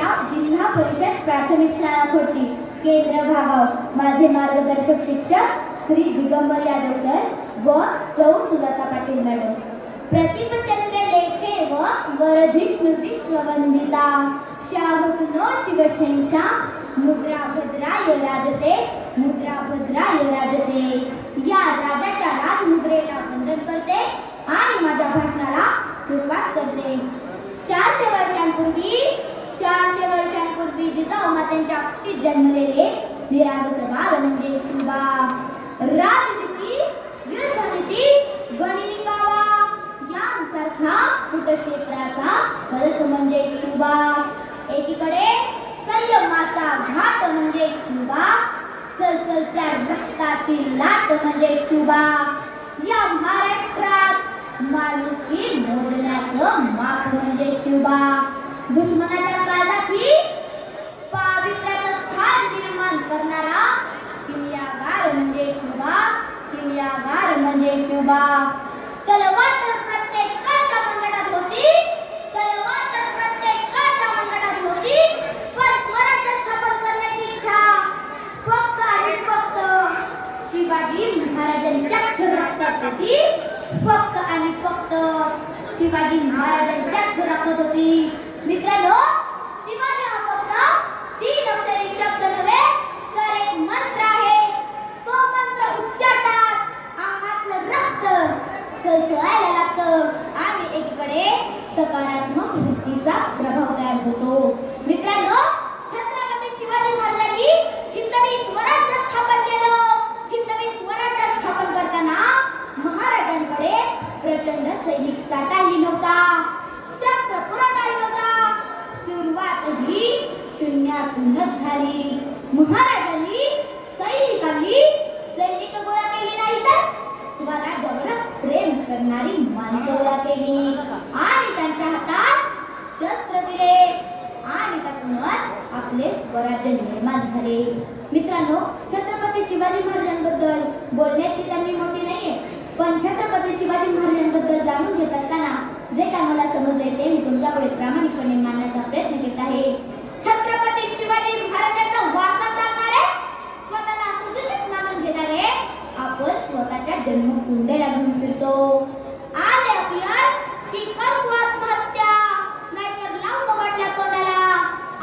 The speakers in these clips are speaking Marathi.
नाव जिल्हा परिषद प्राथमिक शाळा खोडशी, केंद्र भागाव। माझे मार्गदर्शक शिक्षक श्री दिगंबर यादव सर व सौ सुजाता पाटील मॅडम। प्रतिमचंद्र लेखे व वरधिष्णु विश्ववंदिता, श्यामसुनो शिवशेषा मुद्रा भद्राय राजते, मुद्रा भद्राय राजते। या राजाच्या राजमुद्रेला वंदन करते आणि माझ्या भाषणाला सुरुवात करते। 400 वर्षांपूर्वी जिजाऊ मातेंच्या कुशीत जन्मलेले निरागस बाळ म्हणजे शिवबा। राजनीती, युद्धनीती, गणिनिकावा यांसारख्या कुटक्षेत्राचा फलक म्हणजे शिवबा। एकीकडे संयमाचा घाट म्हणजे शिवबा, सळसळत्या रक्ताची लाट म्हणजे शिवबा। या महाराष्ट्रात माणुसकी मोजण्याचं माप म्हणजे शिवबा। दुश्मनाच्या काळातही पावित्र्याचं स्थान निर्माण करणारा किमयागार म्हणजे शिवबा, किमयागार म्हणजे शिवबा। तलवार तर प्रत्येकाच्या मनगटात होती, तलवार तर प्रत्येकाच्या मनगटात होती, पण स्वराज्य स्थापन करण्याची इच्छा फक्त आणि फक्त शिवाजी महाराजांच्याच रक्तात होती, फक्त आणि फक्त शिवाजी महाराजांच्याच रक्तात होती। मित्रांनो, शिवाजी हा फक्त 3 अक्षरी शब्द नव्हे तर एक मंत्र आहे। तो मंत्र उच्चारताच अंगातलं रक्त सळसळायला लागतं आणि एकीकडे सकारात्मक वृत्तीचा प्रभाव तयार होतो। मित्रांनो, छत्रपती शिवाजी महाराजांनी हिंदवी स्वराज्य स्थापन केलं। हिंदवी स्वराज्य स्थापन करताना महाराजांकडे प्रचंड सैनिक साठाही नव्हता, शस्त्र पुरवठाही नव्हता। सुरुवात ही शून्यातूनच झाली। महाराजांनी सैनिक गोळा केली नाही तर स्वराज्यावर प्रेम करणारी माणसं गोळा केली आणि त्यांच्या हातात शस्त्र दिले आणि त्यातूनच आपले स्वराज्य निर्माण झाले। मित्रांनो, छत्रपती शिवाजी महाराजांबद्दल बोलण्याची त्यांनी मोठी नाहीये, पण छत्रपती शिवाजी महाराजांबद्दल जाणून घेत असताना जे काय मला समजले ते मी तुमच्यापुढे प्रामाणिकपणे मांडण्याचा प्रयत्न केला आहे। छत्रपती शिवाजी महाराजांचा वारसा सांगणारे, स्वतःला सुशिक्षित मानून घेणारे आपण स्वतःच्या जन्मकुंडीला घेऊन फिरतो। आले अपयश की करतो आत्महत्या, नाहीतर लावतो वाटल्या तोंडाला।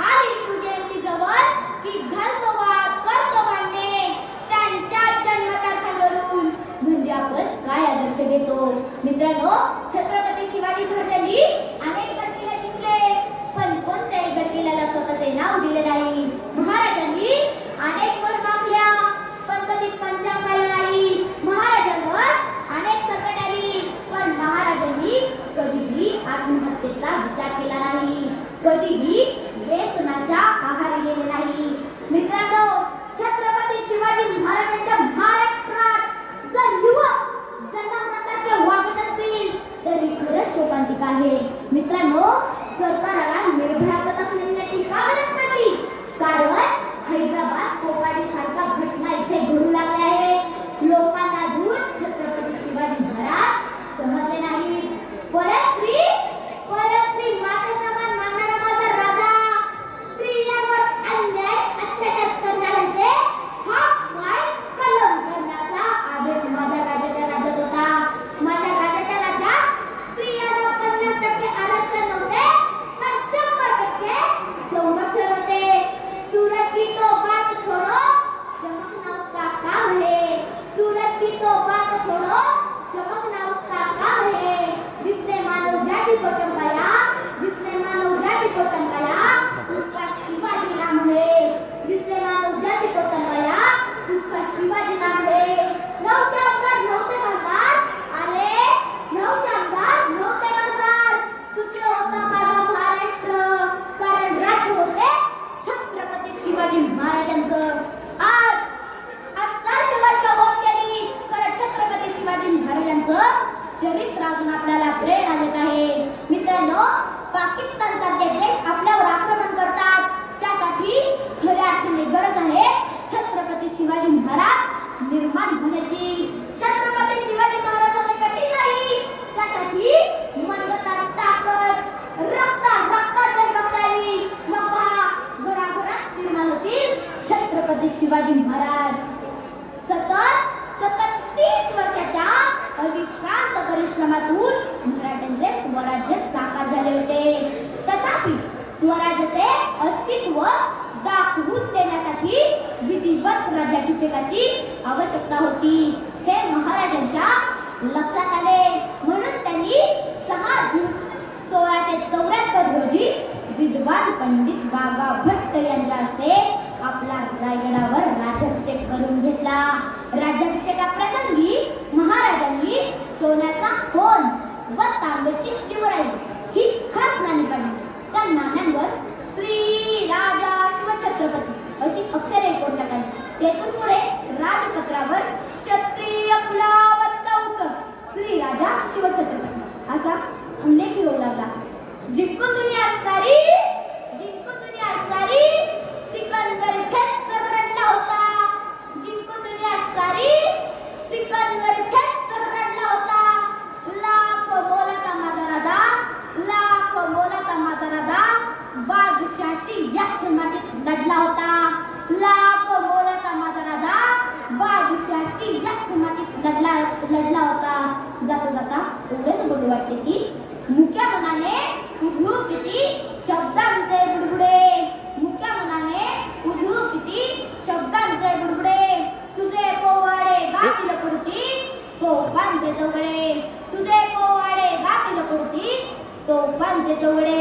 आली शिवजयंती जवळ की घालतो वाद, करतो भांडणे त्यांच्या जन्मतारखावरून, म्हणजे आपण काय आदर्श घेतो। मित्रांनो, छत्रपती शिवाजी महाराजांनी अनेक गडकिल्ले जिंकले, पण कोणत्याही गडकिल्ल्याला स्वतःचे नाव दिले नाही। महाराजांनी अनेक मोहिमा आखल्या, पण कधी पंचांग पाहिलं नाही। महाराजांवर अनेक संकट आली, पण महाराजांनी कधीही आत्महत्येचा विचार केला नाही, कधीही व्यसनाच्या आहारी गेले नाही। मित्रांनो, छत्रपती शिवाजी महाराजांच्या महाराष्ट्रात जर युवक जनावरांसारखे वागत असतील तरी खरंच शोकांतिक आहे। मित्रांनो, सरकारला निर्भया पथक नेमण्याची का गरज पडली? कारण हैदराबाद कोकाडी सारख्या घटना इथे घडू लागल्या आहेत। लोकांना दूर छत्रपती शिवाजी महाराज समजले नाही। परत स्त्री माता समान मानणारा माझा राजा, स्त्रियांवर अन्याय अत्याचार करणाऱ्यांचे हात पाय कलम करण्याचा आदेश माझ्या राजाच्या राज्यात होता। माझ्या राजाच्या राज्यात स्त्रियांना 50% आरक्षण नव्हते तर 100% शिवाजी महाराज. सतत 30 वर्षाच्या अविश्रांत परिश्रमातून मराठ्यांचे स्वराज्य साकार झाले होते. तथापि स्वराज्याचे अस्तित्व दाखवून देण्यासाठी विधिवत राज्याभिषेकाची आवश्यकता होती. हे महाराजांच्या लक्षात आले. म्हणून त्यांनी 6 जून 1674 रोजी विद्वान पंडित बागा भट्ट यांच्या हस्ते आपला रायगडावर राज्याभिषेक करून घेतला. राज्याभिषेकाप्रसंगी महाराजांनी सोन्याचा होन व तांब्याची शिवराई ही खास नाणी काढली. त्या नाण्यांवर श्री राजा शिवछत्रपती अशी अक्षरे कोरण्यात टाकली. तेथून पुढे राजपत्रावर क्षत्रिय कुलावंत श्री राजा शिवछत्रपती असा उल्लेख होऊ लागला. जिंकून दुनिया सारी सिकंदर इथेच रडला होता. जिंकून दुनिया सारी सिकंदर इथेच रडला होता. लाख मोलाचा माझा राजा बादशाही याच मातीत लढला होता. लाख मोलाचा माझा राजा बादशाही याच मातीत लढला होता. जाता जाता एवढेच बोलू वाटते की मुक्या मनाने उधू किती शब्दांचे बुडबुडे. मुक्या मनाने उधू किती शब्दांचे बुडबुडे. तुझे पोवाडे गातील पडती तोफांचे चौघडे. तुझे पोवाडे गातील पडती तोफांचे चौघडे.